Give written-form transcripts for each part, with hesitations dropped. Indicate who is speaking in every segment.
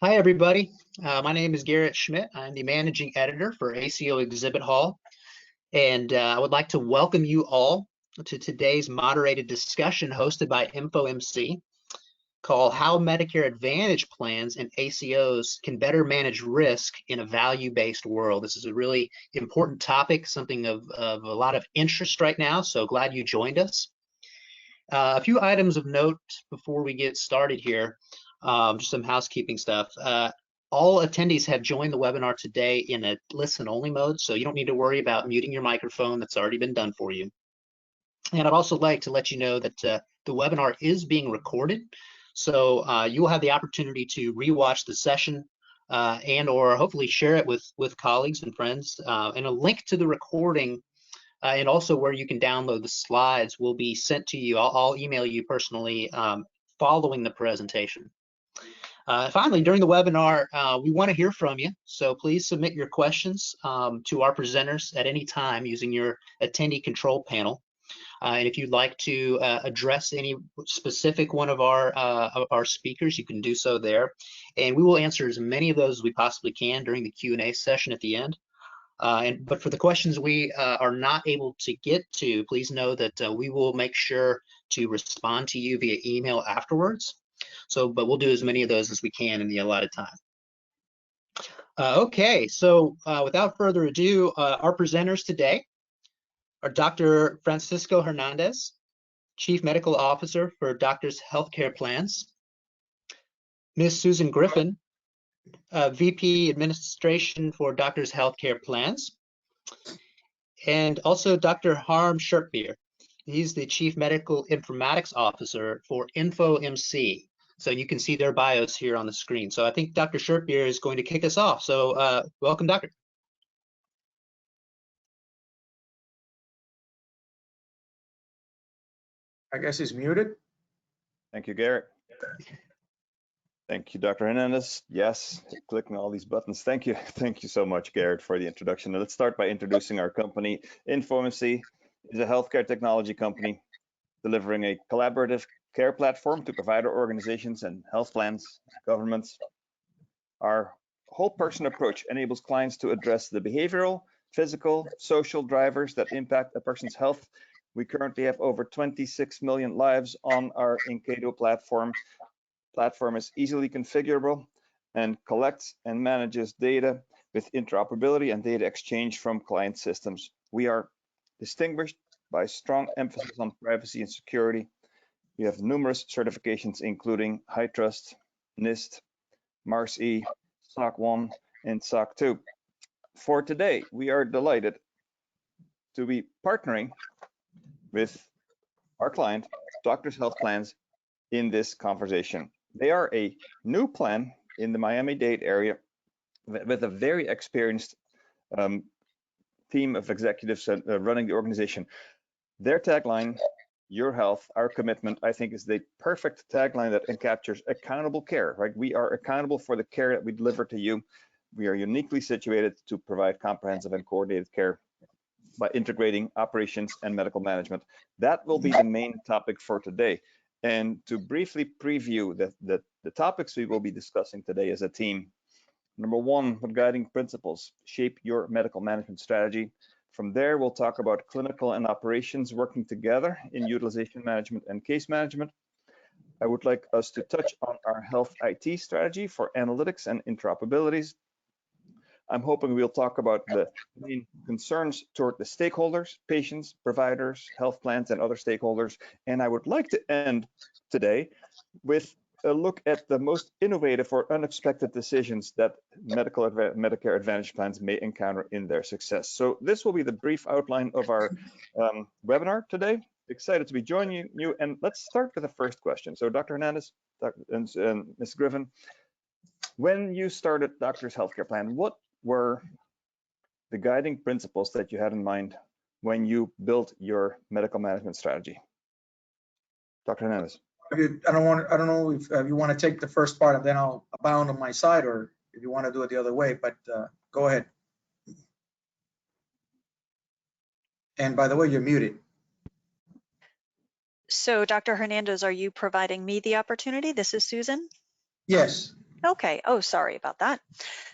Speaker 1: Hi, everybody. My name is Garrett Schmidt. I'm the managing editor for ACO Exhibit Hall, and I would like to welcome you all to today's moderated discussion hosted by InfoMC called How Medicare Advantage Plans and ACOs Can Better Manage Risk in a Value-Based World. This is a really important topic, something of a lot of interest right now, so glad you joined us. A few items of note before we get started here. Just some housekeeping stuff. All attendees have joined the webinar today in a listen-only mode, so you don't need to worry about muting your microphone. That's already been done for you. And I'd also like to let you know that the webinar is being recorded, so you will have the opportunity to rewatch the session and or hopefully share it with colleagues and friends. And a link to the recording and also where you can download the slides will be sent to you. I'll email you personally following the presentation. Finally, during the webinar, we want to hear from you, so please submit your questions to our presenters at any time using your attendee control panel. And if you'd like to address any specific one of our speakers, you can do so there. And we will answer as many of those as we possibly can during the Q&A session at the end. But for the questions we are not able to get to, please know that we will make sure to respond to you via email afterwards. But we'll do as many of those as we can in the allotted time. Okay, so without further ado, our presenters today are Dr. Francisco Hernandez, Chief Medical Officer for Doctors Healthcare Plans, Ms. Susan Griffin, VP Administration for Doctors Healthcare Plans, and also Dr. Harm Sherpir. He's the Chief Medical Informatics Officer for InfoMC. So you can see their bios here on the screen. So I think Dr. Sherpir is going to kick us off. So welcome, Doctor.
Speaker 2: I guess he's muted.
Speaker 3: Thank you, Garrett. Thank you, Dr. Hernandez. Yes, clicking all these buttons. Thank you. Thank you so much, Garrett, for the introduction. Now, let's start by introducing our company. InfoMC is a healthcare technology company delivering a collaborative care platform to provider organizations and health plans, governments. Our whole person approach enables clients to address the behavioral, physical, social drivers that impact a person's health. We currently have over 26 million lives on our Incado platform. Platform is easily configurable and collects and manages data with interoperability and data exchange from client systems. We are distinguished by strong emphasis on privacy and security. We have numerous certifications, including HITRUST, NIST, MARS-E, SOC 1, and SOC 2. For today, we are delighted to be partnering with our client, Doctors Health Plans, in this conversation. They are a new plan in the Miami-Dade area with a very experienced team of executives running the organization. Their tagline, "Your health, our commitment," I think is the perfect tagline that encaptures accountable care, right? We are accountable for the care that we deliver to you. We are uniquely situated to provide comprehensive and coordinated care by integrating operations and medical management. That will be the main topic for today. And to briefly preview the topics we will be discussing today as a team. Number one, what guiding principles shape your medical management strategy. From there, we'll talk about clinical and operations working together in utilization management and case management. I would like us to touch on our health IT strategy for analytics and interoperabilities. I'm hoping we'll talk about the main concerns toward the stakeholders, patients, providers, health plans, and other stakeholders. And I would like to end today with a look at the most innovative or unexpected decisions that Medicare Advantage plans may encounter in their success. So this will be the brief outline of our webinar today. Excited to be joining you. And let's start with the first question. So Dr. Hernandez and Ms. Griffin, when you started Doctors Healthcare Plan, what were the guiding principles that you had in mind when you built your medical management strategy? Dr. Hernandez.
Speaker 2: I don't know if you want to take the first part and then I'll abound on my side, or if you want to do it the other way, but go ahead. And by the way, you're muted.
Speaker 4: So Dr. Hernandez, are you providing me the opportunity? This is Susan.
Speaker 2: Yes.
Speaker 4: Okay. Oh, sorry about that.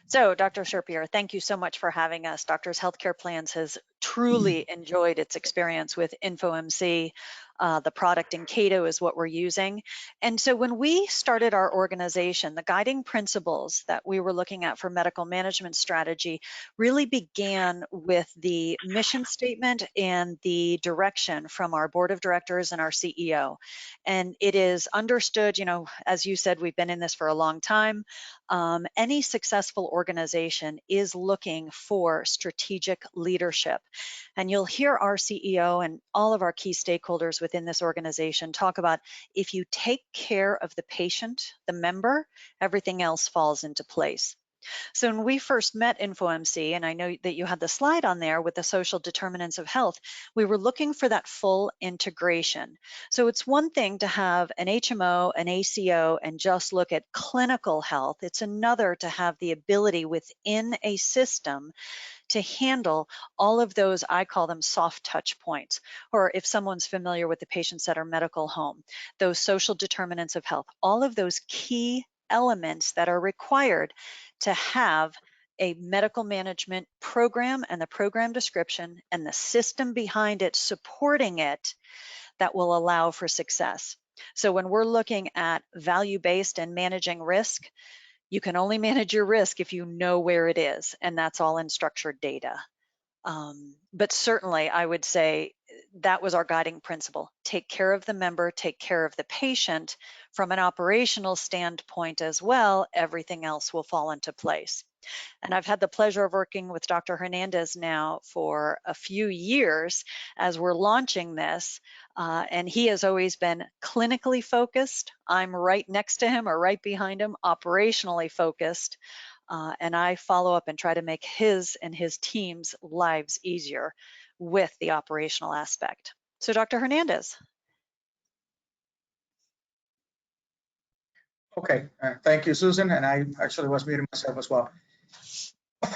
Speaker 4: So, Dr. Sherpier, thank you so much for having us. Doctors Healthcare Plans has truly enjoyed its experience with InfoMC. The product in Cato is what we're using. And so when we started our organization, the guiding principles that we were looking at for medical management strategy really began with the mission statement and the direction from our board of directors and our CEO. And it is understood, you know, as you said, we've been in this for a long time. Any successful organization is looking for strategic leadership. And you'll hear our CEO and all of our key stakeholders within this organization talk about if you take care of the patient, the member, everything else falls into place. So when we first met InfoMC, and I know that you had the slide on there with the social determinants of health, we were looking for that full integration. So it's one thing to have an HMO, an ACO, and just look at clinical health. It's another to have the ability within a system to handle all of those, I call them soft touch points, or if someone's familiar with the patient-centered medical home, those social determinants of health, all of those key elements that are required to have a medical management program and the program description and the system behind it supporting it that will allow for success. So when we're looking at value-based and managing risk, you can only manage your risk if you know where it is, and that's all in structured data. But certainly I would say that was our guiding principle. Take care of the member, take care of the patient. From an operational standpoint as well, everything else will fall into place. And I've had the pleasure of working with Dr. Hernandez now for a few years as we're launching this. And he has always been clinically focused. I'm right next to him or right behind him, operationally focused. And I follow up and try to make his and his team's lives easier with the operational aspect. So Dr. Hernandez.
Speaker 2: Okay, thank you, Susan. And I actually was muting myself as well.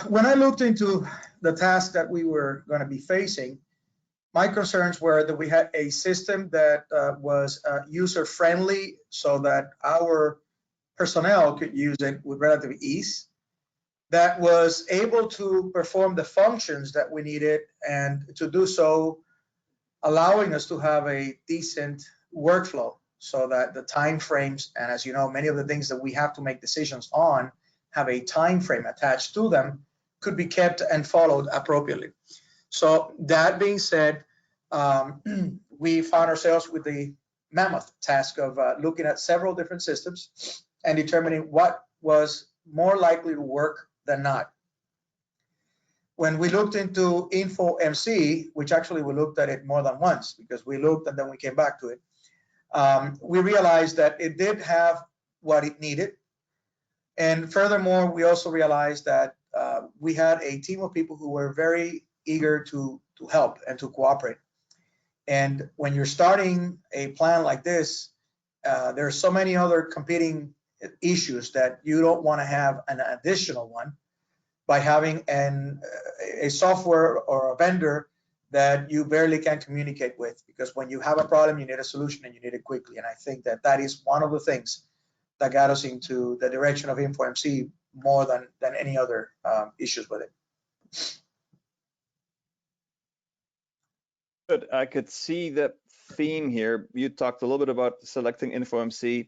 Speaker 2: When I looked into the task that we were going to be facing, my concerns were that we had a system that was user-friendly so that our personnel could use it with relative ease, that was able to perform the functions that we needed, and to do so, allowing us to have a decent workflow so that the time frames, and as you know, many of the things that we have to make decisions on have a time frame attached to them, could be kept and followed appropriately. So that being said, we found ourselves with the mammoth task of looking at several different systems and determining what was more likely to work than not. When we looked into InfoMC, which actually we looked at it more than once because we looked and then we came back to it, we realized that it did have what it needed. And furthermore, we also realized that we had a team of people who were very eager to help and to cooperate. And when you're starting a plan like this, there are so many other competing issues that you don't want to have an additional one by having a software or a vendor that you barely can communicate with, because when you have a problem, you need a solution and you need it quickly. And I think that that is one of the things that got us into the direction of InfoMC more than any other issues with it.
Speaker 3: Good. I could see that theme here. You talked a little bit about selecting InfoMC.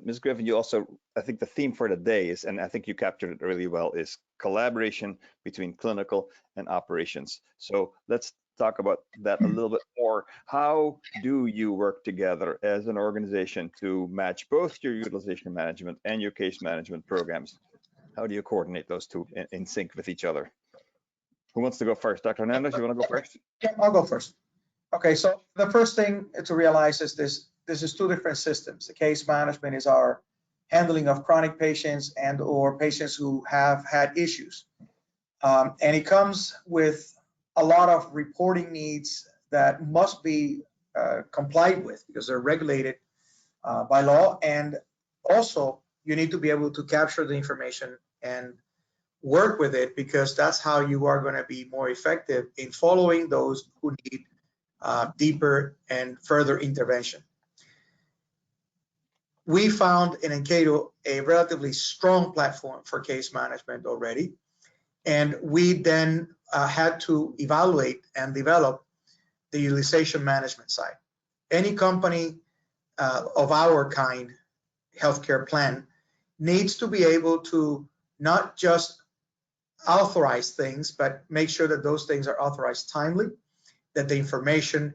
Speaker 3: Ms. Griffin, you also, I think the theme for the day is, and I think you captured it really well, is collaboration between clinical and operations. So let's talk about that a little bit more. How do you work together as an organization to match both your utilization management and your case management programs? How do you coordinate those two in sync with each other? Who wants to go first? Dr. Hernandez, you want to go first?
Speaker 2: Yeah, I'll go first. Okay, so the first thing to realize is this is two different systems. The case management is our handling of chronic patients and or patients who have had issues. And it comes with a lot of reporting needs that must be complied with because they're regulated by law. And also, you need to be able to capture the information and work with it, because that's how you are going to be more effective in following those who need deeper and further intervention. we found in Encato a relatively strong platform for case management already. And we then had to evaluate and develop the utilization management side. Any company of our kind, healthcare plan, needs to be able to not just authorize things, but make sure that those things are authorized timely, that the information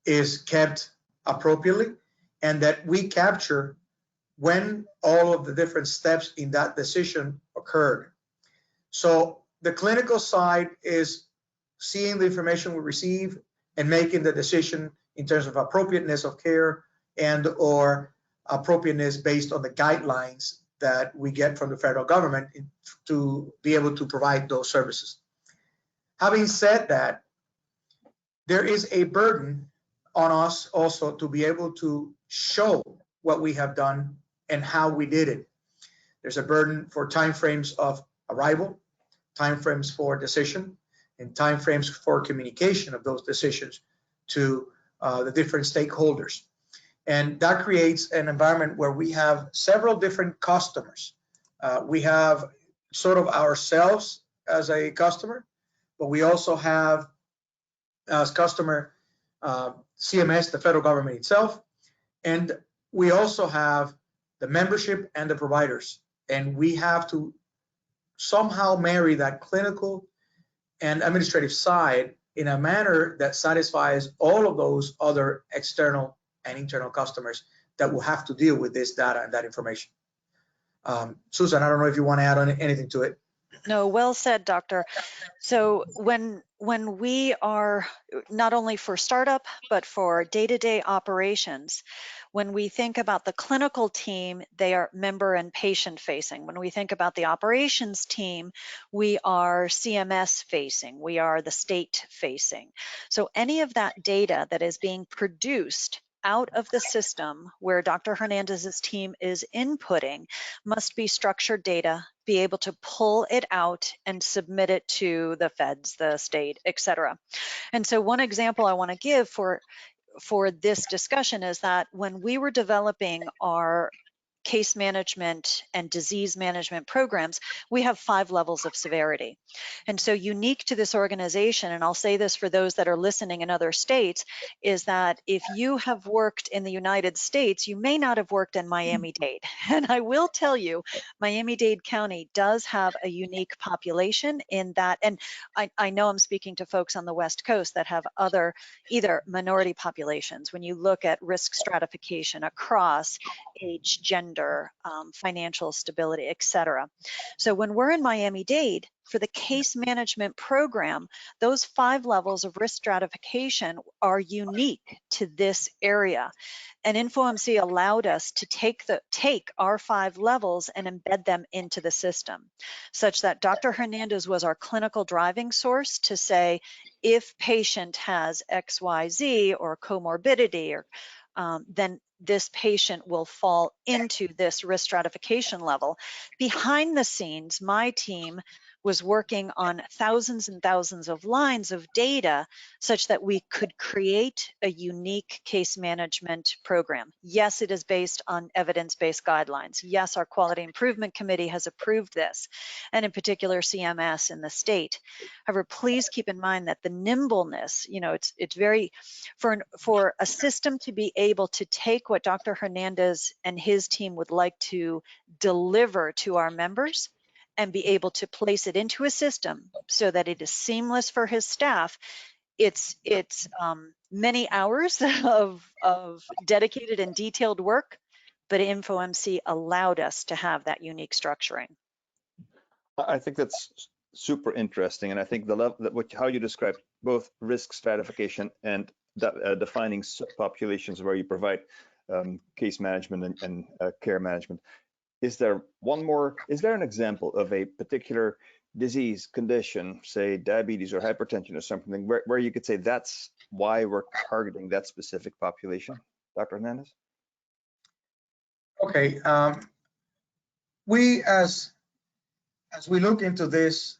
Speaker 2: is kept appropriately, and that we capture when all of the different steps in that decision occurred. So the clinical side is seeing the information we receive and making the decision in terms of appropriateness of care and or appropriateness based on the guidelines that we get from the federal government to be able to provide those services. Having said that, there is a burden on us also to be able to show what we have done and how we did it. There's a burden for timeframes of arrival, timeframes for decision, and timeframes for communication of those decisions to the different stakeholders. And that creates an environment where we have several different customers. We have sort of ourselves as a customer, but we also have as customer CMS, the federal government itself, and we also have the membership and the providers. And we have to somehow marry that clinical and administrative side in a manner that satisfies all of those other external and internal customers that will have to deal with this data and that information. Susan, I don't know if you want to add on anything to it.
Speaker 4: No, well said, Doctor. So when we are, not only for startup, but for day-to-day operations, when we think about the clinical team, they are member and patient facing. When we think about the operations team, we are CMS facing, we are the state facing. So any of that data that is being produced out of the system where Dr. Hernandez's team is inputting must be structured data, be able to pull it out and submit it to the feds, the state, et cetera. And so one example I want to give for this discussion is that when we were developing our case management and disease management programs, we have 5 levels of severity. And so unique to this organization, and I'll say this for those that are listening in other states, is that if you have worked in the United States, you may not have worked in Miami-Dade. And I will tell you, Miami-Dade County does have a unique population in that, and I know I'm speaking to folks on the West Coast that have other either minority populations. When you look at risk stratification across age, gender, financial stability, et cetera. So when we're in Miami-Dade, for the case management program, those 5 levels of risk stratification are unique to this area. And InfoMC allowed us to take our 5 levels and embed them into the system, such that Dr. Hernandez was our clinical driving source to say, if patient has XYZ or comorbidity, or then this patient will fall into this risk stratification level. Behind the scenes, my team was working on thousands and thousands of lines of data such that we could create a unique case management program. Yes, it is based on evidence-based guidelines. Yes, our quality improvement committee has approved this, and in particular CMS in the state. However, please keep in mind that the nimbleness, it's very, for a system to be able to take what Dr. Hernandez and his team would like to deliver to our members and be able to place it into a system so that it is seamless for his staff. It's many hours of dedicated and detailed work, but InfoMC allowed us to have that unique structuring.
Speaker 3: I think that's super interesting, and I think the level that how you described both risk stratification and defining subpopulations where you provide case management and care management. Is there an example of a particular disease condition, say diabetes or hypertension or something, where you could say that's why we're targeting that specific population, Dr. Hernandez?
Speaker 2: Okay, we as we look into this,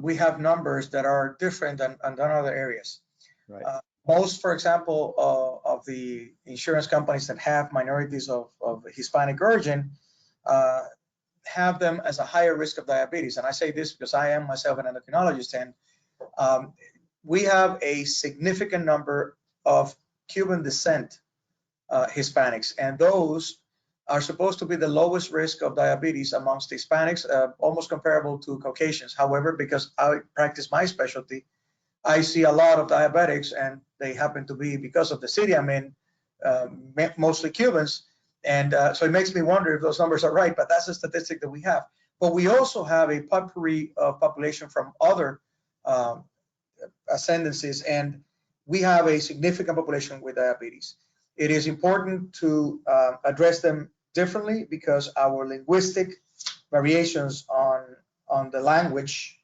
Speaker 2: we have numbers that are different than other areas.
Speaker 3: Right.
Speaker 2: Most, for example, of of the insurance companies that have minorities of Hispanic origin have them as a higher risk of diabetes. And I say this because I am myself an endocrinologist, and we have a significant number of Cuban descent Hispanics, and those are supposed to be the lowest risk of diabetes amongst Hispanics, almost comparable to Caucasians. However, because I practice my specialty, I see a lot of diabetics, and they happen to be, because of the city I'm in, mostly Cubans. And so it makes me wonder if those numbers are right, but that's the statistic that we have. But we also have a potpourri of population from other ascendancies, and we have a significant population with diabetes. It is important to address them differently because our linguistic variations on the language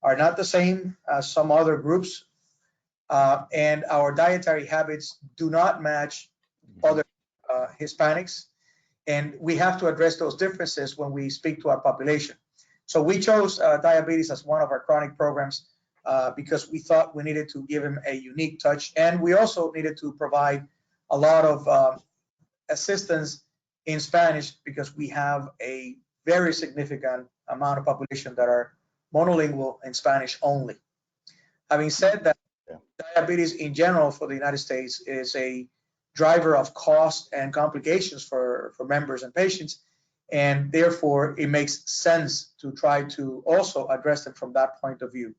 Speaker 2: are not the same as some other groups, and our dietary habits do not match other Hispanics, and we have to address those differences when we speak to our population. So we chose diabetes as one of our chronic programs because we thought we needed to give them a unique touch, and we also needed to provide a lot of assistance in Spanish because we have a very significant amount of population that are monolingual in Spanish only. Having said that, diabetes in general for the United States is a driver of cost and complications for members and patients, and therefore it makes sense to try to also address them from that point of view.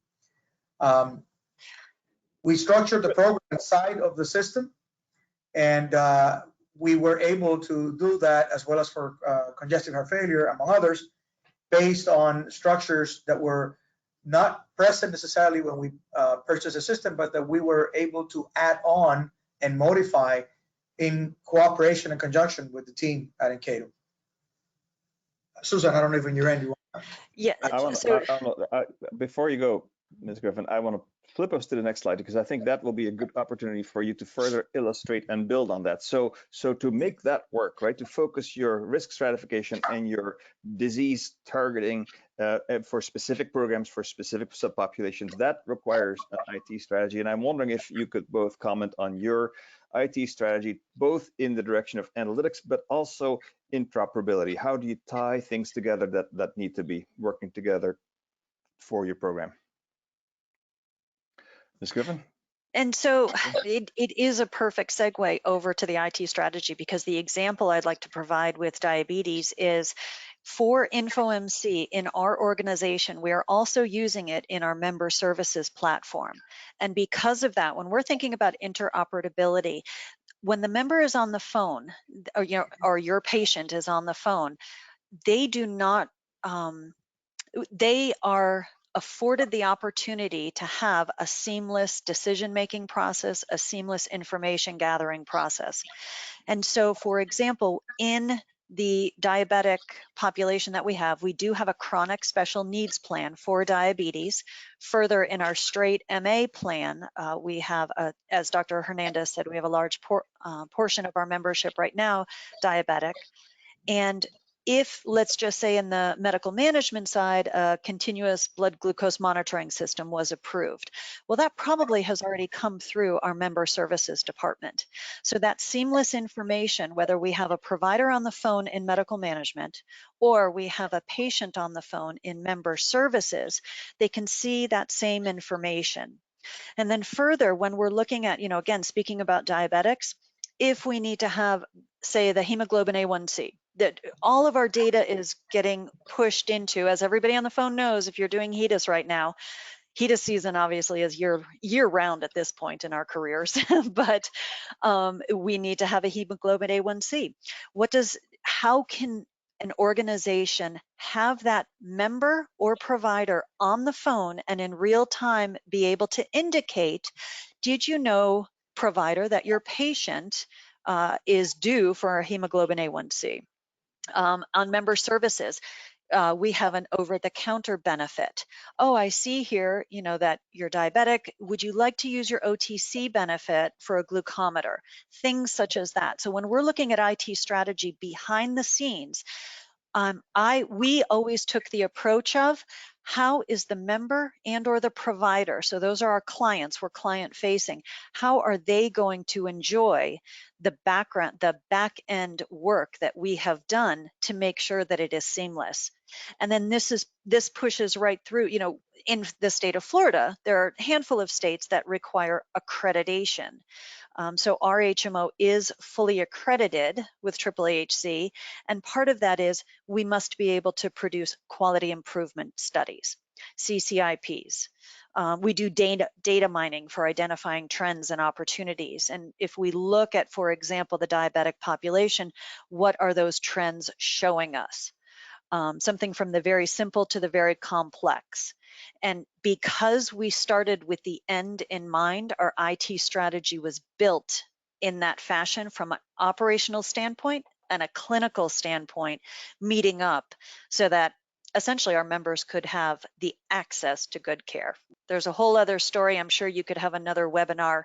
Speaker 2: We structured the program inside of the system, and we were able to do that, as well as for congestive heart failure, among others, based on structures that were not present necessarily when we purchased the system, but that we were able to add on and modify in cooperation and conjunction with the team at Encato. Susan, I don't know if in your end you want.
Speaker 4: Yeah.
Speaker 3: Before you go, Ms. Griffin, I want to flip us to the next slide because I think that will be a good opportunity for you to further illustrate and build on that. So to make that work, right, to focus your risk stratification and your disease targeting for specific programs for specific subpopulations, that requires an IT strategy. And I'm wondering if you could both comment on your IT strategy, both in the direction of analytics, but also interoperability. How do you tie things together that need to be working together for your program? Ms. Griffin?
Speaker 4: And so it is a perfect segue over to the IT strategy, because the example I'd like to provide with diabetes is for InfoMC in our organization, we are also using it in our member services platform. And because of that, when we're thinking about interoperability, when the member is on the phone, or your patient is on the phone, they do not, they are afforded the opportunity to have a seamless decision-making process, a seamless information gathering process. And so, for example, in the diabetic population that we do have a chronic special needs plan for diabetes. Further, in our straight MA plan, we have, as Dr. Hernandez said, we have a large portion of our membership right now diabetic. And if, let's just say in the medical management side, a continuous blood glucose monitoring system was approved, well, that probably has already come through our member services department. So that seamless information, whether we have a provider on the phone in medical management or we have a patient on the phone in member services, they can see that same information. And then further, when we're looking at, again, speaking about diabetics, if we need to have, say, the hemoglobin A1C, that all of our data is getting pushed into, as everybody on the phone knows, if you're doing HEDIS right now, HEDIS season obviously is year round at this point in our careers, but we need to have a hemoglobin A1C. How can an organization have that member or provider on the phone and in real time be able to indicate, did you know, provider, that your patient is due for a hemoglobin A1C? On member services, we have an over-the-counter benefit. Oh, I see here, that you're diabetic. Would you like to use your OTC benefit for a glucometer? Things such as that. So when we're looking at IT strategy behind the scenes, we always took the approach of how is the member and or the provider, so those are our clients, we're client facing, how are they going to enjoy the back end work that we have done to make sure that it is seamless. And then this pushes right through, you know, in the state of Florida, there are a handful of states that require accreditation. So our HMO is fully accredited with AAAHC, and part of that is we must be able to produce quality improvement studies, CCIPs. We do data mining for identifying trends and opportunities. And if we look at, for example, the diabetic population, what are those trends showing us? Something from the very simple to the very complex. And because we started with the end in mind, our IT strategy was built in that fashion from an operational standpoint and a clinical standpoint, meeting up so that essentially our members could have the access to good care. There's a whole other story. I'm sure you could have another webinar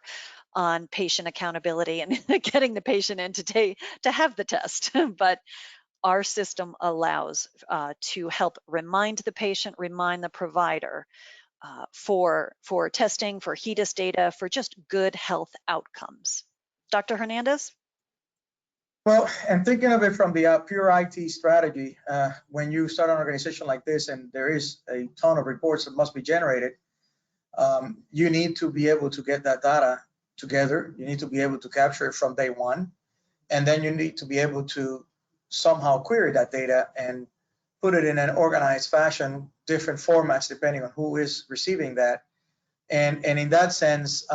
Speaker 4: on patient accountability and getting the patient in to have the test. But our system allows to help remind the patient, remind the provider for testing, for HEDIS data, for just good health outcomes. Dr. Hernandez?
Speaker 2: Well, and thinking of it from the pure IT strategy, when you start an organization like this and there is a ton of reports that must be generated, you need to be able to get that data together. You need to be able to capture it from day one. And then you need to be able to somehow query that data and put it in an organized fashion, different formats depending on who is receiving that. And in that sense,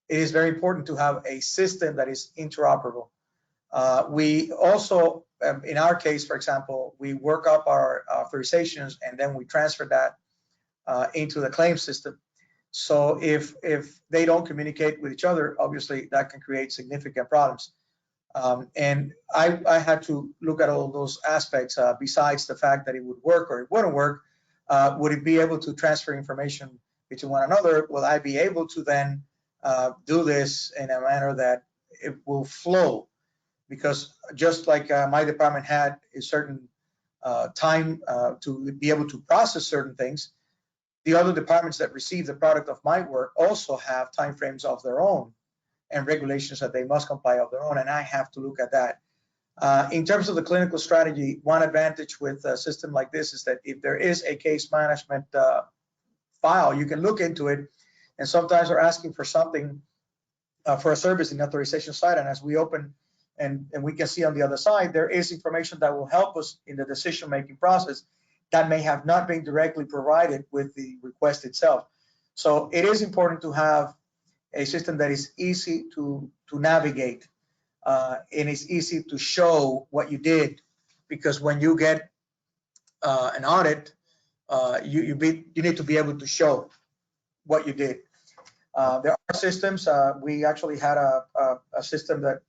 Speaker 2: it is very important to have a system that is interoperable. We also, in our case, for example, we work up our authorizations and then we transfer that into the claim system. So if they don't communicate with each other, obviously that can create significant problems. And I had to look at all those aspects besides the fact that it would work or it wouldn't work. Would it be able to transfer information between one another? Will I be able to then do this in a manner that it will flow? Because just like my department had a certain time to be able to process certain things, the other departments that receive the product of my work also have timeframes of their own and regulations that they must comply of their own, and I have to look at that. In terms of the clinical strategy, one advantage with a system like this is that if there is a case management file, you can look into it, and sometimes they're asking for something for a service in the authorization side, and as we open and we can see on the other side, there is information that will help us in the decision-making process that may have not been directly provided with the request itself. So it is important to have a system that is easy to navigate and is easy to show what you did, because when you get an audit, you need to be able to show what you did. There are systems. We actually had a system that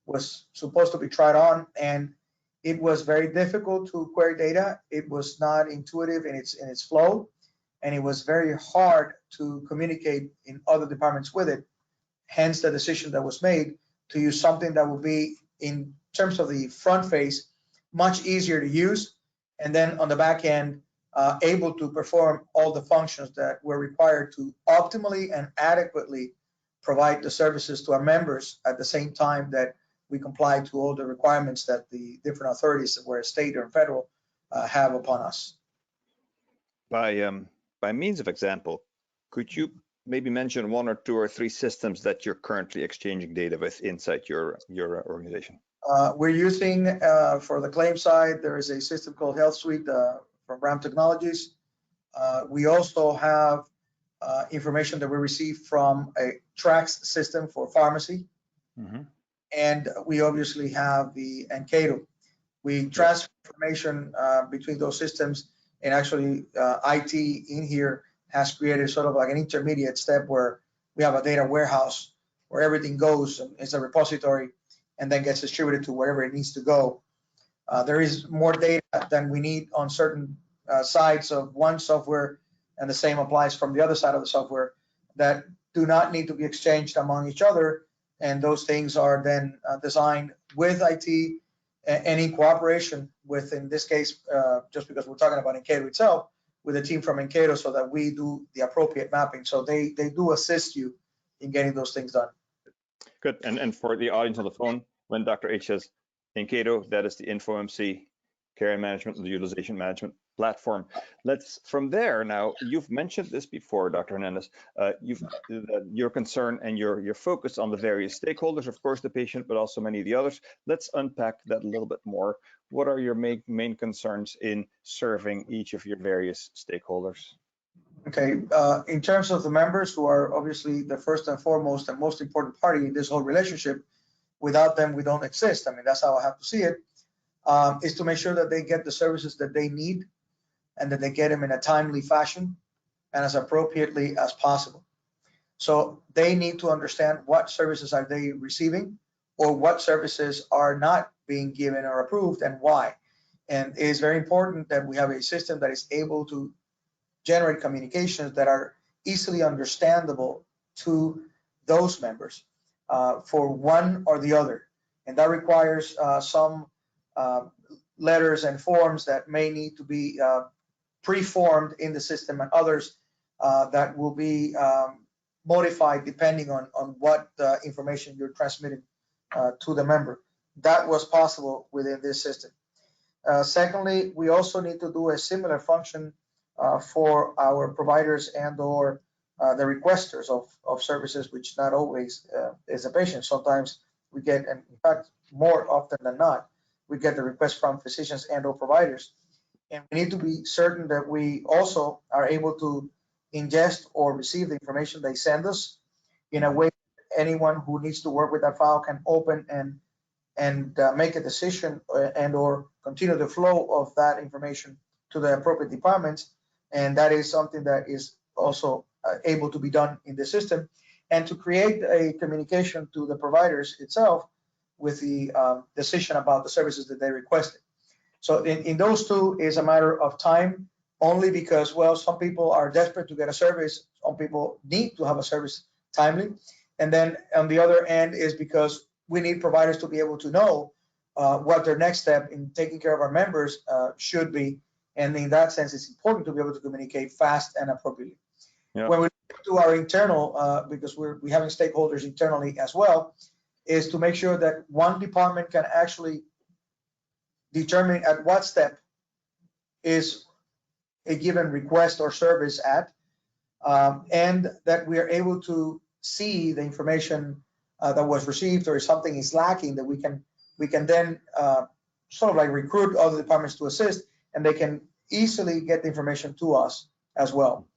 Speaker 2: was supposed to be tried on, and it was very difficult to query data. It was not intuitive in its flow, and it was very hard to communicate in other departments with it. Hence the decision that was made to use something that will be, in terms of the front face, much easier to use, and then on the back end, able to perform all the functions that were required to optimally and adequately provide the services to our members at the same time that we comply to all the requirements that the different authorities, whether state or federal, have upon us.
Speaker 3: By means of example, could you maybe mention 1 or 2 or 3 systems that you're currently exchanging data with inside your organization?
Speaker 2: We're using, for the claim side, there is a system called Health Suite from RAM Technologies. We also have information that we receive from a TRAX system for pharmacy. Mm-hmm. And we obviously have the ACO. We transfer information between those systems, and actually IT in here has created sort of like an intermediate step where we have a data warehouse where everything goes and is a repository and then gets distributed to wherever it needs to go. There is more data than we need on certain sides of one software, and the same applies from the other side of the software, that do not need to be exchanged among each other. And those things are then designed with IT and in cooperation with, in this case, just because we're talking about Encato itself, with a team from Encato, so that we do the appropriate mapping. So they do assist you in getting those things done.
Speaker 3: Good. And for the audience on the phone, when Dr. H says Encato, that is the InfoMC care management and utilization management platform. Let's, from there now, you've mentioned this before, Dr. Hernandez, your concern and your focus on the various stakeholders, of course, the patient, but also many of the others. Let's unpack that a little bit more. What are your main concerns in serving each of your various stakeholders?
Speaker 2: Okay, in terms of the members, who are obviously the first and foremost and most important party in this whole relationship, without them, we don't exist. I mean, that's how I have to see it, is to make sure that they get the services that they need and that they get them in a timely fashion and as appropriately as possible. So they need to understand what services are they receiving, or what services are not being given or approved, and why. And it is very important that we have a system that is able to generate communications that are easily understandable to those members for one or the other. And that requires some letters and forms that may need to be pre-formed in the system, and others that will be modified depending on what information you're transmitting to the member. That was possible within this system. Secondly, we also need to do a similar function for our providers and or the requesters of services, which not always is a patient. Sometimes we get, and in fact, more often than not, we get the request from physicians and or providers. And we need to be certain that we also are able to ingest or receive the information they send us in a way that anyone who needs to work with that file can open and make a decision and or continue the flow of that information to the appropriate departments. And that is something that is also able to be done in the system, and to create a communication to the providers itself with the decision about the services that they requested. So in those two is a matter of time, only because, well, some people are desperate to get a service, some people need to have a service timely. And then on the other end is because we need providers to be able to know what their next step in taking care of our members should be. And in that sense, it's important to be able to communicate fast and appropriately. Yeah. When we look to our internal, because we're having stakeholders internally as well, is to make sure that one department can actually determine at what step is a given request or service at, and that we are able to see the information that was received, or if something is lacking, that we can then sort of like recruit other departments to assist, and they can easily get the information to us as well.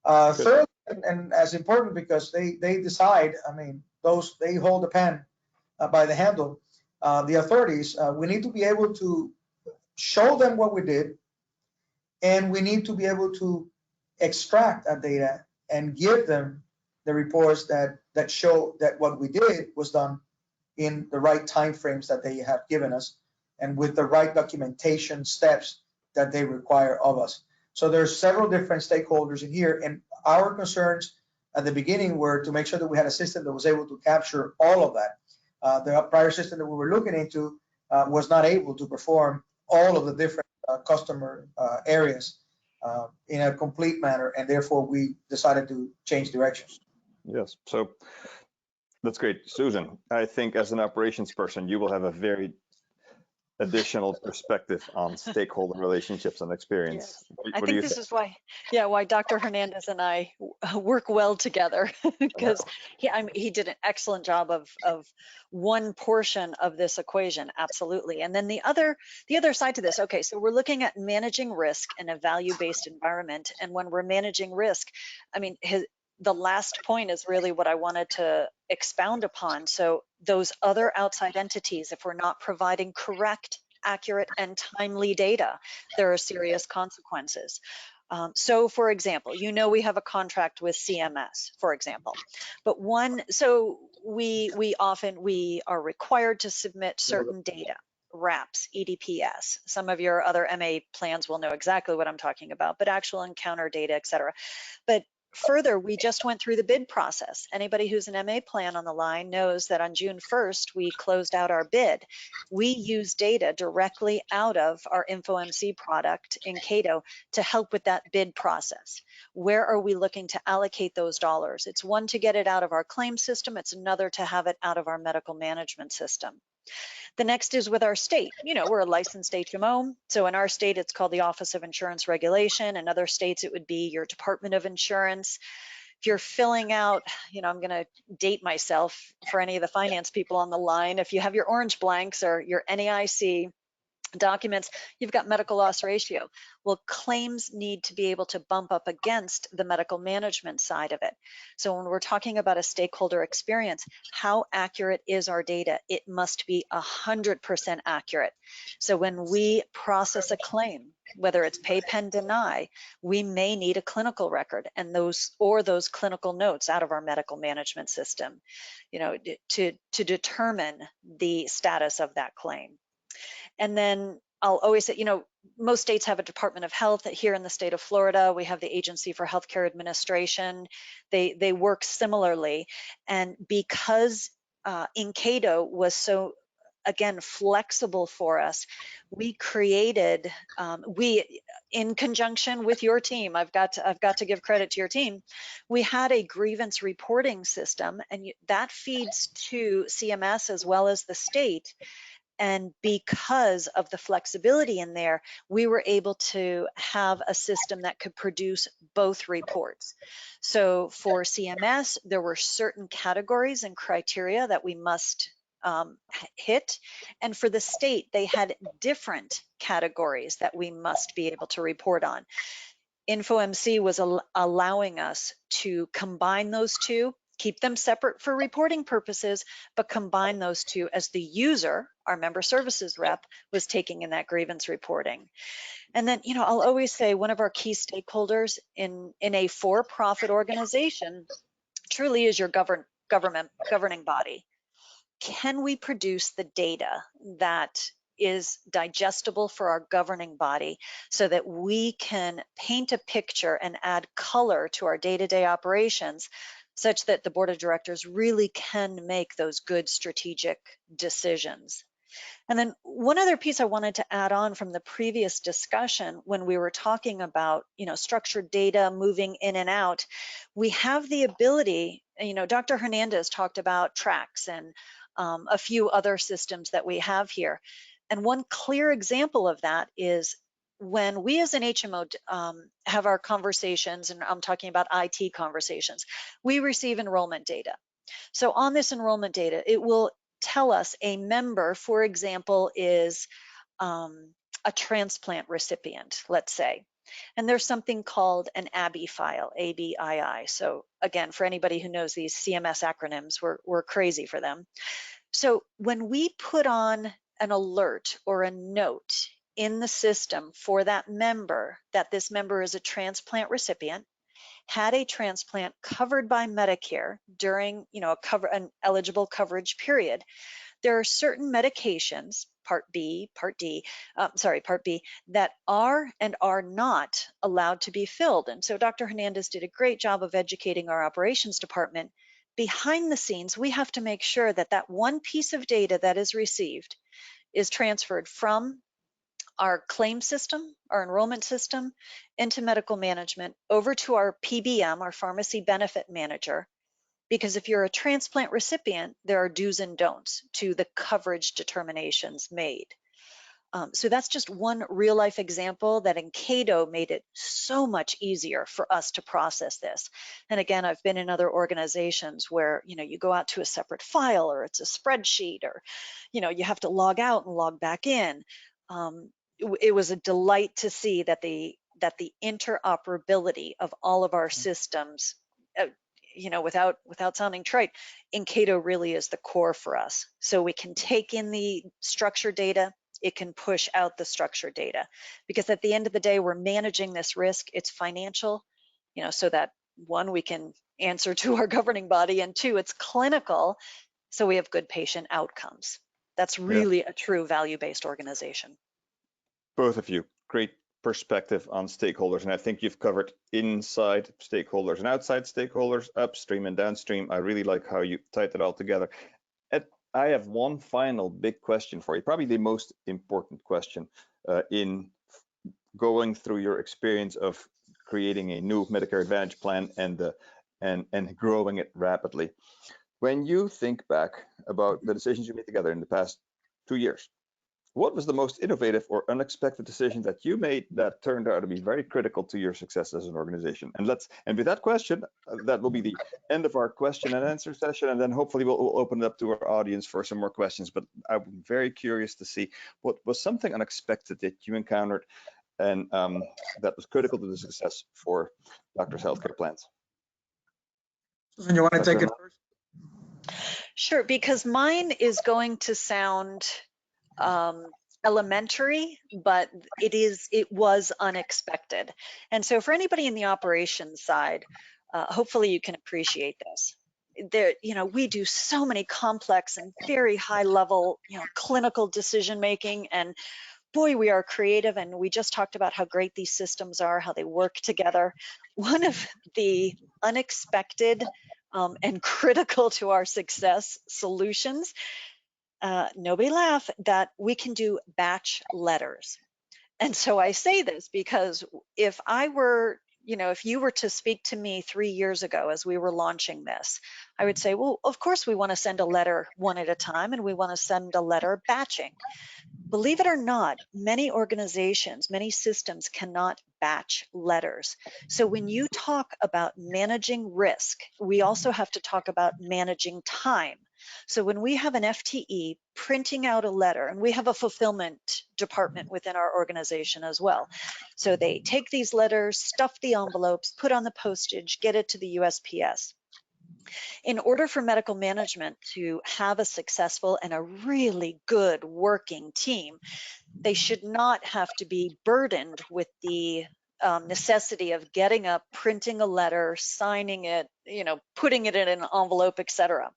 Speaker 2: Third, and as important, because they decide, I mean, they hold the pen by the handle, the authorities, we need to be able to show them what we did, and we need to be able to extract that data and give them the reports that show that what we did was done in the right time frames that they have given us, and with the right documentation steps that they require of us. So there's several different stakeholders in here, and our concerns at the beginning were to make sure that we had a system that was able to capture all of that. The prior system that we were looking into was not able to perform all of the different customer areas in a complete manner, and therefore we decided to change directions.
Speaker 3: Yes, so that's great. Susan, I think as an operations person, you will have a very additional perspective on stakeholder relationships and experience.
Speaker 4: Yes. I think this is why Dr. Hernandez and I work well together, because he did an excellent job of one portion of this equation, absolutely. And then the other side to this, okay, so we're looking at managing risk in a value-based environment, and when we're managing risk, I mean, the last point is really what I wanted to expound upon. So those other outside entities, if we're not providing correct, accurate, and timely data, there are serious consequences. So for example, we have a contract with CMS, for example, but we are required to submit certain data, RAPs, EDPS. Some of your other MA plans will know exactly what I'm talking about, but actual encounter data, et cetera. But further, we just went through the bid process. Anybody who's an MA plan on the line knows that on June 1st, we closed out our bid. We use data directly out of our InfoMC product in Cato to help with that bid process. Where are we looking to allocate those dollars? It's one to get it out of our claim system. It's another to have it out of our medical management system. The next is with our state. You know, we're a licensed HMO. So in our state, it's called the Office of Insurance Regulation. In other states, it would be your Department of Insurance. If you're filling out, you know, I'm going to date myself for any of the finance people on the line. If you have your orange blanks or your NAIC documents, you've got medical loss ratio. Well, claims need to be able to bump up against the medical management side of it. So when we're talking about a stakeholder experience, how accurate is our data? It must be 100% accurate. So when we process a claim, whether it's pay, pen, deny, we may need a clinical record and those clinical notes out of our medical management system, you know, to determine the status of that claim. And then I'll always say, you know, most states have a Department of Health. Here in the state of Florida, we have the Agency for Healthcare Administration. They work similarly. And because Cato was so, again, flexible for us, we created, in conjunction with your team, I've got to give credit to your team, we had a grievance reporting system, and that feeds to CMS as well as the state. And because of the flexibility in there, we were able to have a system that could produce both reports. So for CMS, there were certain categories and criteria that we must hit. And for the state, they had different categories that we must be able to report on. InfoMC was allowing us to combine those two, keep them separate for reporting purposes, but combine those two as the user, our member services rep, was taking in that grievance reporting. And then, you know, I'll always say one of our key stakeholders in a for-profit organization truly is your governing body. Can we produce the data that is digestible for our governing body so that we can paint a picture and add color to our day-to-day operations such that the board of directors really can make those good strategic decisions? And then one other piece I wanted to add on from the previous discussion when we were talking about, you know, structured data moving in and out, we have the ability, you know, Dr. Hernandez talked about tracks and a few other systems that we have here. And one clear example of that is when we as an HMO have our conversations, and I'm talking about IT conversations, we receive enrollment data. So on this enrollment data, it will tell us a member, for example, is a transplant recipient, let's say. And there's something called an ABI file, ABII. So again, for anybody who knows these CMS acronyms, we're crazy for them. So when we put on an alert or a note in the system for that member, that this member is a transplant recipient, had a transplant covered by Medicare during, you know, an eligible coverage period, there are certain medications, Part B, that are and are not allowed to be filled. And so Dr. Hernandez did a great job of educating our operations department. Behind the scenes, we have to make sure that that one piece of data that is received is transferred from our claim system, our enrollment system, into medical management, over to our PBM, our pharmacy benefit manager. Because if you're a transplant recipient, there are do's and don'ts to the coverage determinations made. So that's just one real life example that in Cato made it so much easier for us to process this. And again, I've been in other organizations where, you know, you go out to a separate file or it's a spreadsheet or, you know, you have to log out and log back in. It was a delight to see that the interoperability of all of our systems, you know, without sounding trite, in Cato really is the core for us. So we can take in the structured data, it can push out the structured data, because at the end of the day, we're managing this risk. It's financial, you know, so that one, we can answer to our governing body, and two, it's clinical, so we have good patient outcomes. That's really a true value-based organization.
Speaker 3: Both of you, great perspective on stakeholders. And I think you've covered inside stakeholders and outside stakeholders, upstream and downstream. I really like how you tied it all together. I have one final big question for you, probably the most important question in going through your experience of creating a new Medicare Advantage plan and growing it rapidly. When you think back about the decisions you made together in the past 2 years, what was the most innovative or unexpected decision that you made that turned out to be very critical to your success as an organization? And with that question, that will be the end of our question and answer session. And then hopefully we'll open it up to our audience for some more questions. But I'm very curious to see what was something unexpected that you encountered and that was critical to the success for doctors' healthcare plans.
Speaker 2: Susan, you want to take it first?
Speaker 4: Sure, because mine is going to sound elementary, but it was unexpected. And so for anybody in the operations side, hopefully you can appreciate this. We do so many complex and very high level, clinical decision making, and boy, we are creative, and we just talked about how great these systems are, how they work together. One of the unexpected and critical to our success solutions, nobody laugh, that we can do batch letters. And so I say this because if you were to speak to me 3 years ago as we were launching this, I would say, well, of course we want to send a letter one at a time, and we want to send a letter batching. Believe it or not, many organizations, many systems cannot batch letters. So when you talk about managing risk, we also have to talk about managing time. So when we have an FTE printing out a letter, and we have a fulfillment department within our organization as well. So they take these letters, stuff the envelopes, put on the postage, get it to the USPS. In order for medical management to have a successful and a really good working team, they should not have to be burdened with the necessity of getting up, printing a letter, signing it, putting it in an envelope, etc.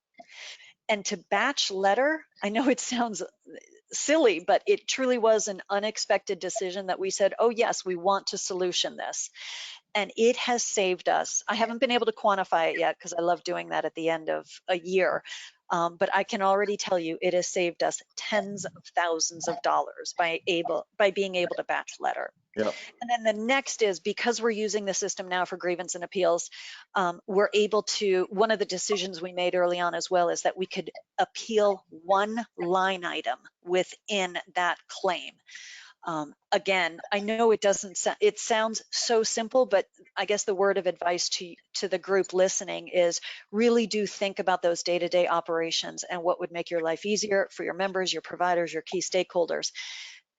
Speaker 4: And to batch letter, I know it sounds silly, but it truly was an unexpected decision that we said, oh yes, we want to solution this. And it has saved us. I haven't been able to quantify it yet because I love doing that at the end of a year. But I can already tell you it has saved us tens of thousands of dollars by being able to batch letter.
Speaker 3: Yeah.
Speaker 4: And then the next is, because we're using the system now for grievance and appeals, we're able to, one of the decisions we made early on as well is that we could appeal one line item within that claim. Again, I know it sounds so simple, but I guess the word of advice to the group listening is really do think about those day-to-day operations and what would make your life easier for your members, your providers, your key stakeholders.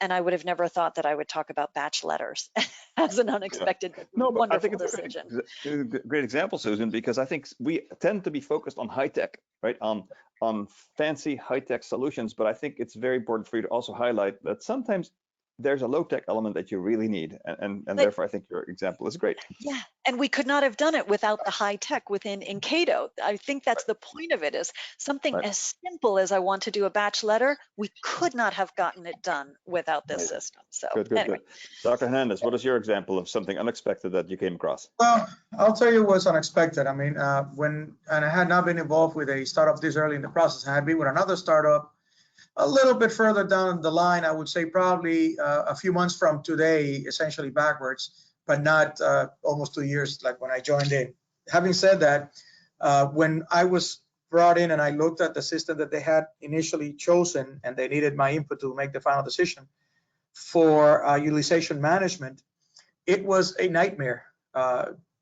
Speaker 4: And I would have never thought that I would talk about batch letters as an unexpected, wonderful decision.
Speaker 3: A great example, Susan, because I think we tend to be focused on high tech, right? On fancy high tech solutions, but I think it's very important for you to also highlight that sometimes there's a low-tech element that you really need, and therefore I think your example is great.
Speaker 4: Yeah, and we could not have done it without the high tech within Cato. I think that's the point of it, is something as simple as I want to do a batch letter, we could not have gotten it done without this system. So anyway.
Speaker 3: Good. Dr. Hernandez, what is your example of something unexpected that you came across?
Speaker 2: Well, I'll tell you what's unexpected. I mean, and I had not been involved with a startup this early in the process. I had been with another startup a little bit further down the line, I would say probably a few months from today, essentially backwards, but not almost 2 years like when I joined in. Having said that, when I was brought in and I looked at the system that they had initially chosen, and they needed my input to make the final decision for utilization management, it was a nightmare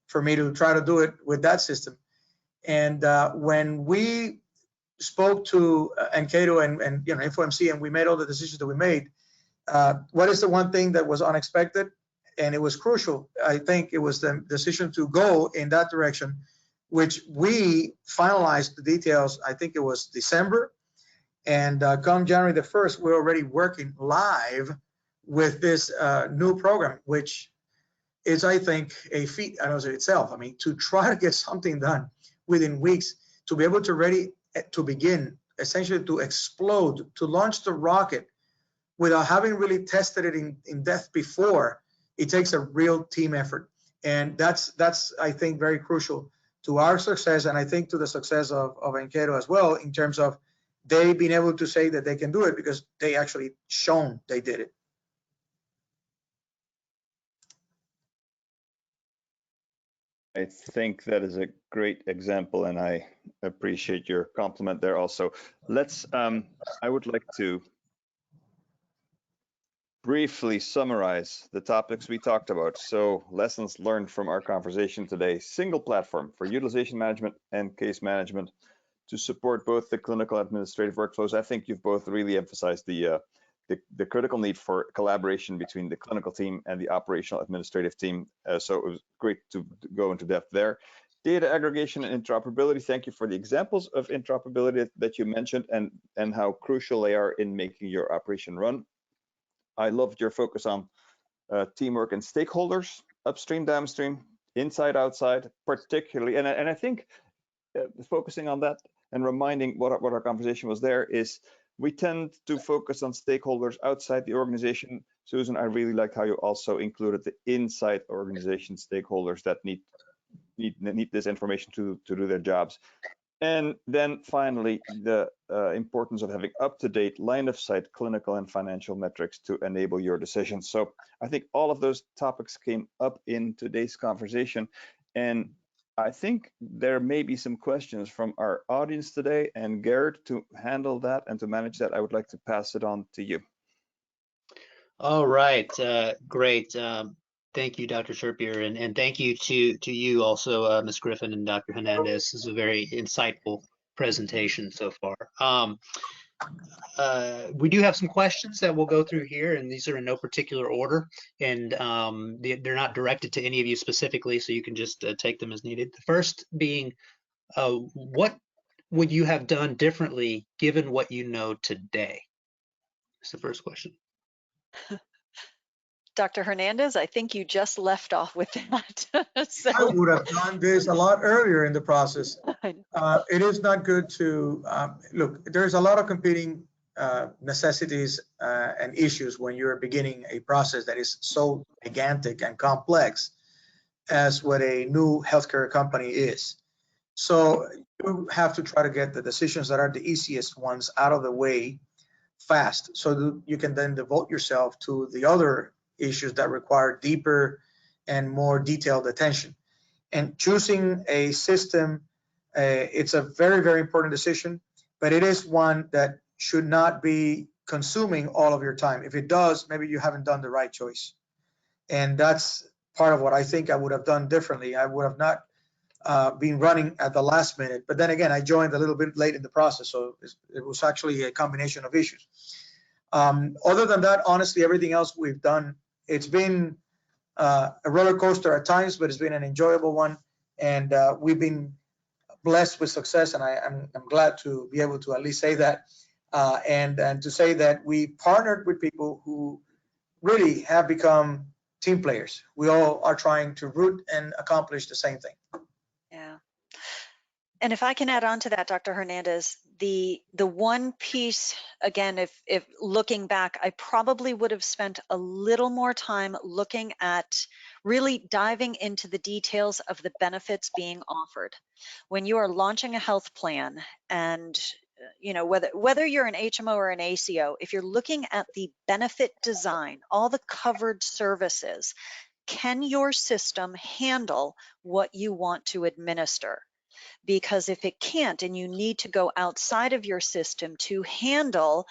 Speaker 2: for me to try to do it with that system. And when we spoke to Cato and InfoMC, and we made all the decisions that we made, what is the one thing that was unexpected? And it was crucial. I think it was the decision to go in that direction, which we finalized the details, I think it was December. And come January the 1st, we're already working live with this new program, which is, I think, a feat in itself. I mean, to try to get something done within weeks, to be able to begin, essentially to explode, to launch the rocket without having really tested it in depth before, it takes a real team effort. And that's I think, very crucial to our success, and I think to the success of Enqueto as well, in terms of they being able to say that they can do it because they actually shown they did it.
Speaker 3: I think that is a great example, and I appreciate your compliment there also. Let's, I would like to briefly summarize the topics we talked about. So lessons learned from our conversation today: single platform for utilization management and case management to support both the clinical and administrative workflows. I think you've both really emphasized the critical need for collaboration between the clinical team and the operational administrative team. So it was great to go into depth there. Data aggregation and interoperability. Thank you for the examples of interoperability that you mentioned and how crucial they are in making your operation run. I loved your focus on teamwork and stakeholders, upstream, downstream, inside, outside, particularly. And I think focusing on that and reminding what our conversation was there is we tend to focus on stakeholders outside the organization. Susan, I really liked how you also included the inside organization stakeholders that need this information to do their jobs. And then finally, the importance of having up-to-date line of sight clinical and financial metrics to enable your decisions. So I think all of those topics came up in today's conversation. And I think there may be some questions from our audience today. And Garrett, to handle that and to manage that, I would like to pass it on to you.
Speaker 1: All right, great. Thank you, Dr. Sherpier, and thank you to you also, Ms. Griffin and Dr. Hernandez. This is a very insightful presentation so far. We do have some questions that we'll go through here, and these are in no particular order, and they're not directed to any of you specifically, so you can just take them as needed. The first being, what would you have done differently given what you know today? That's the first question.
Speaker 4: Dr. Hernandez, I think you just left off with that. So,
Speaker 2: I would have done this a lot earlier in the process. It is not good to look. There's a lot of competing necessities and issues when you're beginning a process that is so gigantic and complex as what a new healthcare company is. So you have to try to get the decisions that are the easiest ones out of the way fast, so that you can then devote yourself to the other issues that require deeper and more detailed attention. And choosing a system, it's a very, very important decision, but it is one that should not be consuming all of your time. If it does, maybe you haven't done the right choice. And that's part of what I think I would have done differently. I would have not been running at the last minute, but then again, I joined a little bit late in the process, so it was actually a combination of issues. Other than that, honestly, everything else we've done, it's been a roller coaster at times, but it's been an enjoyable one, and we've been blessed with success, and I'm glad to be able to at least say that, and to say that we partnered with people who really have become team players. We all are trying to root and accomplish the same thing.
Speaker 4: yeah. And if I can add on to that, Dr. Hernandez, the one piece, again, if looking back, I probably would have spent a little more time looking at really diving into the details of the benefits being offered. When you are launching a health plan, and you know, whether you're an HMO or an ACO, if you're looking at the benefit design, all the covered services, can your system handle what you want to administer? Because if it can't, and you need to go outside of your system to handle,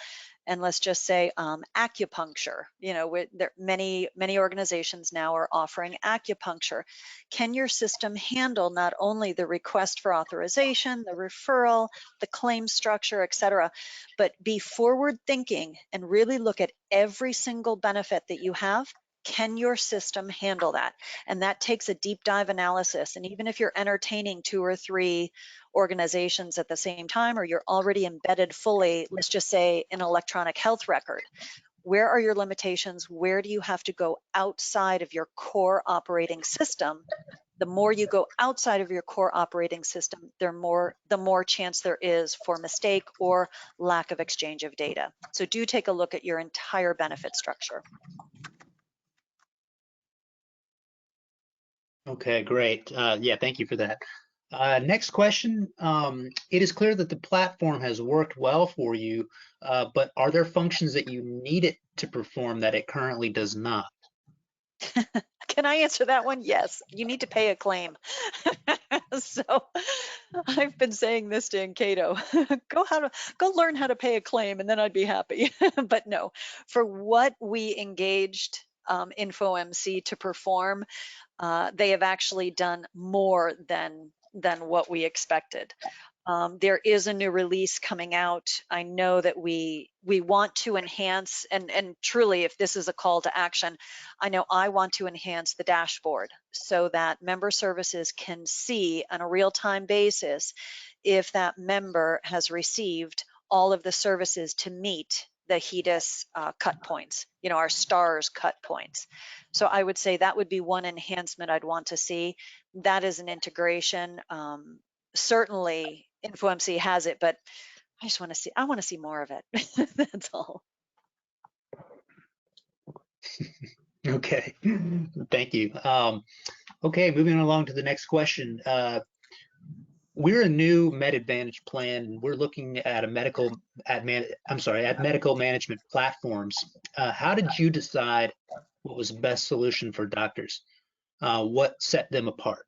Speaker 4: and let's just say acupuncture, you know, many organizations now are offering acupuncture. Can your system handle not only the request for authorization, the referral, the claim structure, et cetera, but be forward thinking and really look at every single benefit that you have? Can your system handle that? And that takes a deep dive analysis. And even if you're entertaining 2 or 3 organizations at the same time, or you're already embedded fully, let's just say an electronic health record, where are your limitations? Where do you have to go outside of your core operating system? The more you go outside of your core operating system, the more chance there is for mistake or lack of exchange of data. So do take a look at your entire benefit structure.
Speaker 1: Okay, great. Yeah, thank you for that. Next question. It is clear that the platform has worked well for you, but are there functions that you need it to perform that it currently does not?
Speaker 4: Can I answer that one? Yes, you need to pay a claim. So I've been saying this to Encato, go learn how to pay a claim and then I'd be happy. But no, for what we engaged InfoMC to perform, they have actually done more than what we expected. There is a new release coming out. I know that we want to enhance, and truly, if this is a call to action, I know I want to enhance the dashboard so that member services can see on a real-time basis if that member has received all of the services to meet the HEDIS cut points, our STARS cut points. So I would say that would be one enhancement I'd want to see. That is an integration. Certainly InfoMC has it, but I want to see more of it. That's all.
Speaker 1: Okay, thank you. Okay, moving along to the next question. We're a new Med Advantage plan, and we're looking at medical management platforms. How did you decide what was the best solution for doctors? What set them apart?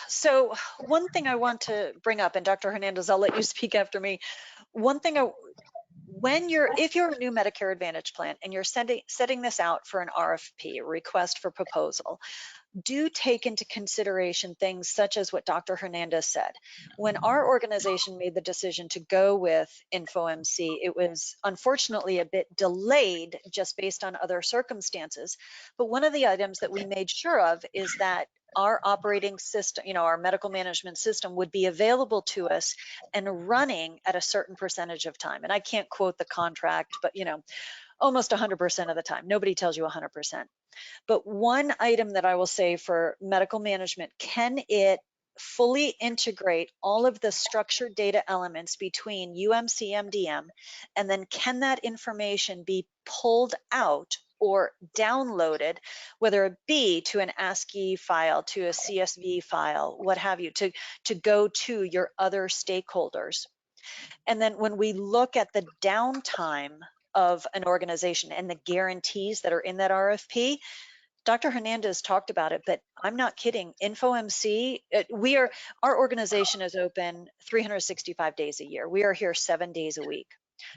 Speaker 4: So one thing I want to bring up, and Dr. Hernandez, I'll let you speak after me. One thing, if you're a new Medicare Advantage plan and you're setting this out for an RFP, a request for proposal, do take into consideration things such as what Dr. Hernandez said. When our organization made the decision to go with InfoMC, it was unfortunately a bit delayed just based on other circumstances. But one of the items that we made sure of is that our operating system, our medical management system would be available to us and running at a certain percentage of time. And I can't quote the contract, but almost 100% of the time. Nobody tells you 100%. But one item that I will say for medical management, can it fully integrate all of the structured data elements between UMC MDM, and then can that information be pulled out or downloaded, whether it be to an ASCII file, to a CSV file, what have you, to go to your other stakeholders. And then when we look at the downtime of an organization and the guarantees that are in that RFP, Dr. Hernandez talked about it, but I'm not kidding. InfoMC, our organization is open 365 days a year. We are here 7 days a week.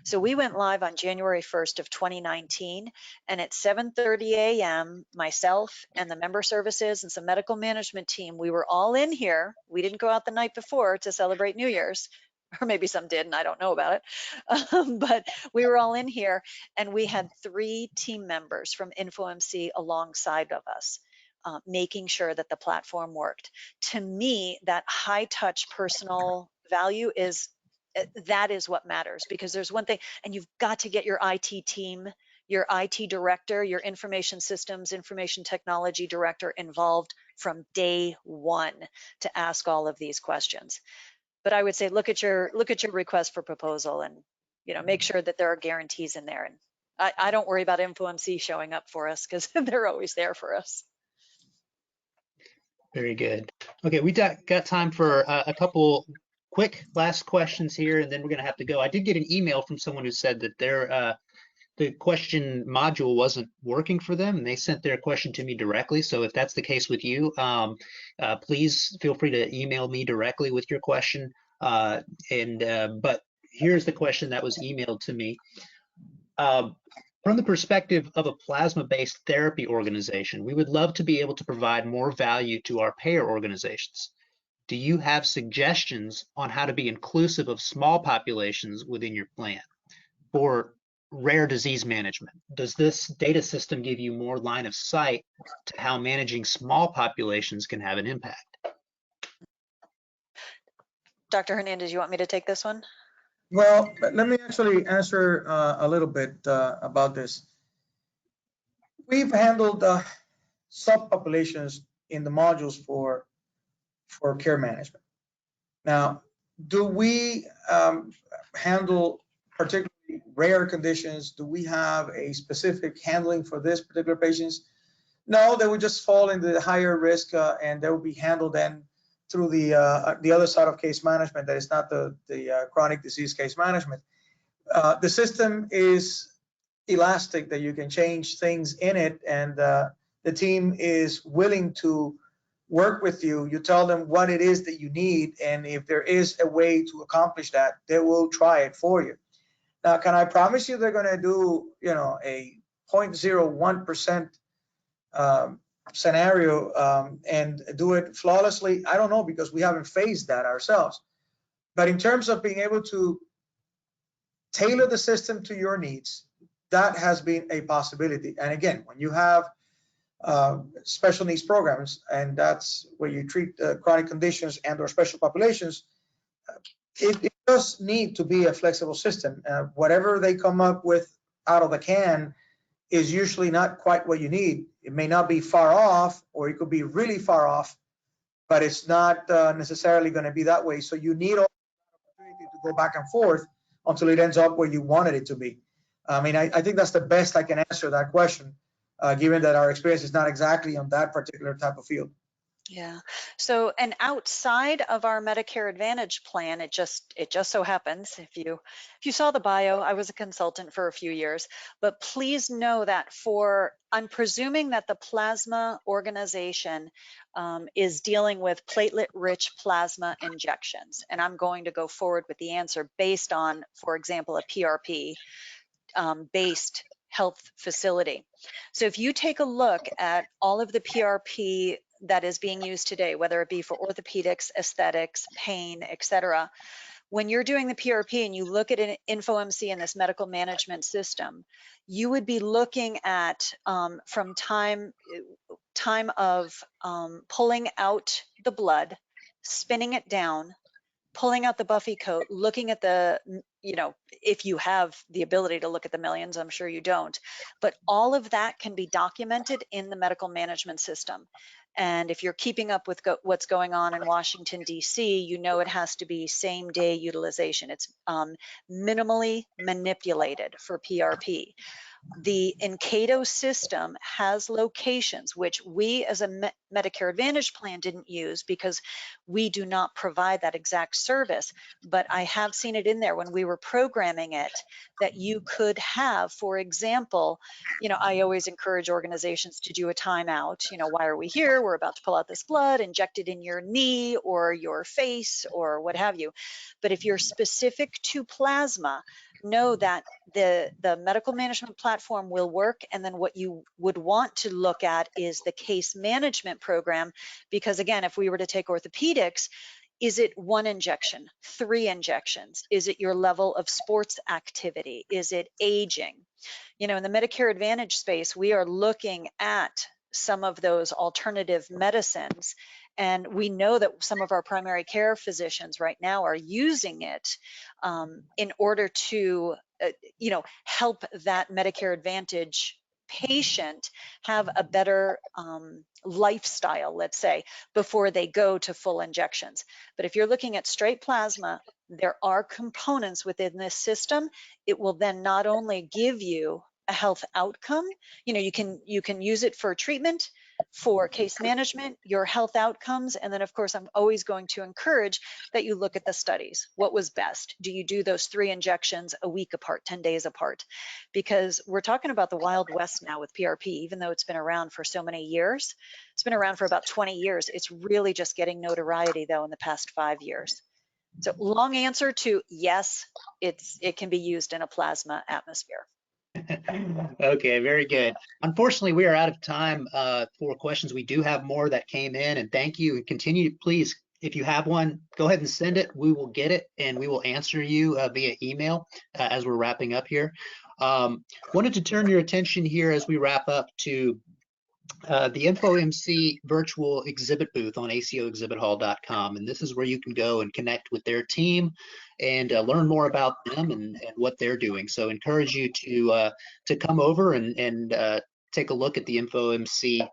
Speaker 4: So we went live on January 1st of 2019, and at 7:30 a.m., myself and the member services and some medical management team, we were all in here. We didn't go out the night before to celebrate New Year's, or maybe some did, and I don't know about it. But we were all in here, and we had 3 team members from InfoMC alongside of us, making sure that the platform worked. To me, that high touch personal value that is what matters, because there's one thing, and you've got to get your IT team, your IT director, your information systems, information technology director involved from day one to ask all of these questions. But I would say look at your request for proposal, and make sure that there are guarantees in there. And I don't worry about InfoMC showing up for us, because they're always there for us.
Speaker 1: Very good. Okay, we got time for a couple quick last questions here, and then we're going to have to go. I did get an email from someone who said that the question module wasn't working for them, and they sent their question to me directly. So if that's the case with you, please feel free to email me directly with your question. But here's the question that was emailed to me. From the perspective of a plasma-based therapy organization, we would love to be able to provide more value to our payer organizations. Do you have suggestions on how to be inclusive of small populations within your plan? For rare disease management, does this data system give you more line of sight to how managing small populations can have an impact?
Speaker 4: Dr. Hernandez, you want me to take this one?
Speaker 2: Well, let me actually answer a little bit about this. We've handled subpopulations in the modules for care management. Now, do we handle particularly rare conditions? Do we have a specific handling for this particular patients? No, they would just fall into the higher risk, and they will be handled then through the other side of case management. That is not the chronic disease case management. The system is elastic, that you can change things in it, and the team is willing to work with you. You tell them what it is that you need, and if there is a way to accomplish that, they will try it for you. Now, can I promise you they're going to do, a 0.01% scenario and do it flawlessly? I don't know, because we haven't faced that ourselves. But in terms of being able to tailor the system to your needs, that has been a possibility. And again, when you have special needs programs, and that's where you treat chronic conditions and or special populations, it does need to be a flexible system. Whatever they come up with out of the can is usually not quite what you need. It may not be far off, or it could be really far off, but it's not necessarily going to be that way. So you need all the opportunity to go back and forth until it ends up where you wanted it to be. I mean, I think that's the best I can answer that question, given that our experience is not exactly on that particular type of field.
Speaker 4: Yeah. So, and outside of our Medicare Advantage plan, it just so happens, if you saw the bio, I was a consultant for a few years, but please know that I'm presuming that the plasma organization is dealing with platelet-rich plasma injections, and I'm going to go forward with the answer based on, for example, a PRP based health facility. So if you take a look at all of the PRP that is being used today, whether it be for orthopedics, aesthetics, pain, etc., when you're doing the PRP and you look at an InfoMC in this medical management system, you would be looking at from time of pulling out the blood, spinning it down, pulling out the Buffy coat, looking at the, if you have the ability to look at the millions, I'm sure you don't, but all of that can be documented in the medical management system. And if you're keeping up with what's going on in Washington, D.C., you know it has to be same day utilization. It's minimally manipulated for PRP. The Encato system has locations, which we as a Medicare Advantage plan didn't use because we do not provide that exact service, but I have seen it in there when we were programming it, that you could have, for example, I always encourage organizations to do a timeout. Why are we here? We're about to pull out this blood, inject it in your knee or your face or what have you. But if you're specific to plasma, know that the medical management platform will work. And then what you would want to look at is the case management program, because again, if we were to take orthopedics, is it 1 injection, 3 injections? Is it your level of sports activity? Is it aging? In the Medicare Advantage space, we are looking at some of those alternative medicines. And we know that some of our primary care physicians right now are using it in order to, help that Medicare Advantage patient have a better lifestyle, let's say, before they go to full injections. But if you're looking at straight plasma, there are components within this system. It will then not only give you a health outcome, you can use it for treatment, for case management, your health outcomes, and then of course I'm always going to encourage that you look at the studies. What was best? Do you do those 3 injections a week apart, 10 days apart? Because we're talking about the Wild West now with PRP, even though it's been around for so many years. It's been around for about 20 years. It's really just getting notoriety though in the past 5 years. So long answer to yes, it can be used in a plasma atmosphere.
Speaker 1: Okay, very good. Unfortunately, we are out of time for questions. We do have more that came in, and thank you. And continue, please, if you have one, go ahead and send it. We will get it, and we will answer you via email as we're wrapping up here. Wanted to turn your attention here as we wrap up to the InfoMC virtual exhibit booth on ACOexhibithall.com. And this is where you can go and connect with their team and learn more about them and what they're doing. So encourage you to come over and take a look at the InfoMC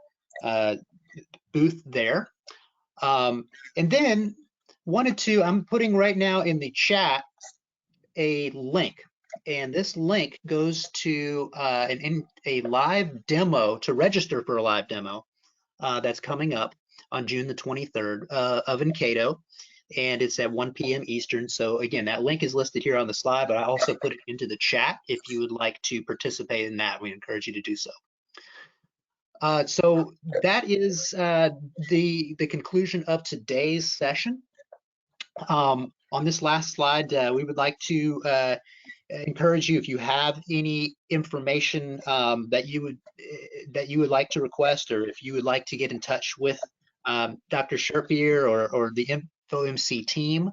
Speaker 1: booth there. And then I'm putting right now in the chat a link and this link goes to a live demo to register for a live demo that's coming up on June the 23rd of Encato, and it's at 1 p.m. Eastern. So again, that link is listed here on the slide, but I also put it into the chat. If you would like to participate in that, we encourage you to do so. So that is the conclusion of today's session. On this last slide, we would like to encourage you, if you have any information that you would like to request, or if you would like to get in touch with Dr. Sherpier or the InfoMC team,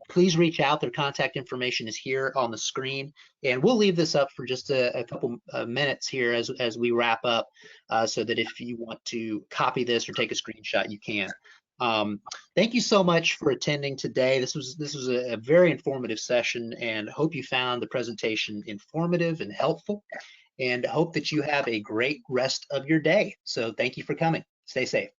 Speaker 1: please reach out. Their contact information is here on the screen, and we'll leave this up for just a couple minutes here as we wrap up, so that if you want to copy this or take a screenshot, you can. Thank you so much for attending today. This was a very informative session, and hope you found the presentation informative and helpful, and hope that you have a great rest of your day. So thank you for coming. Stay safe.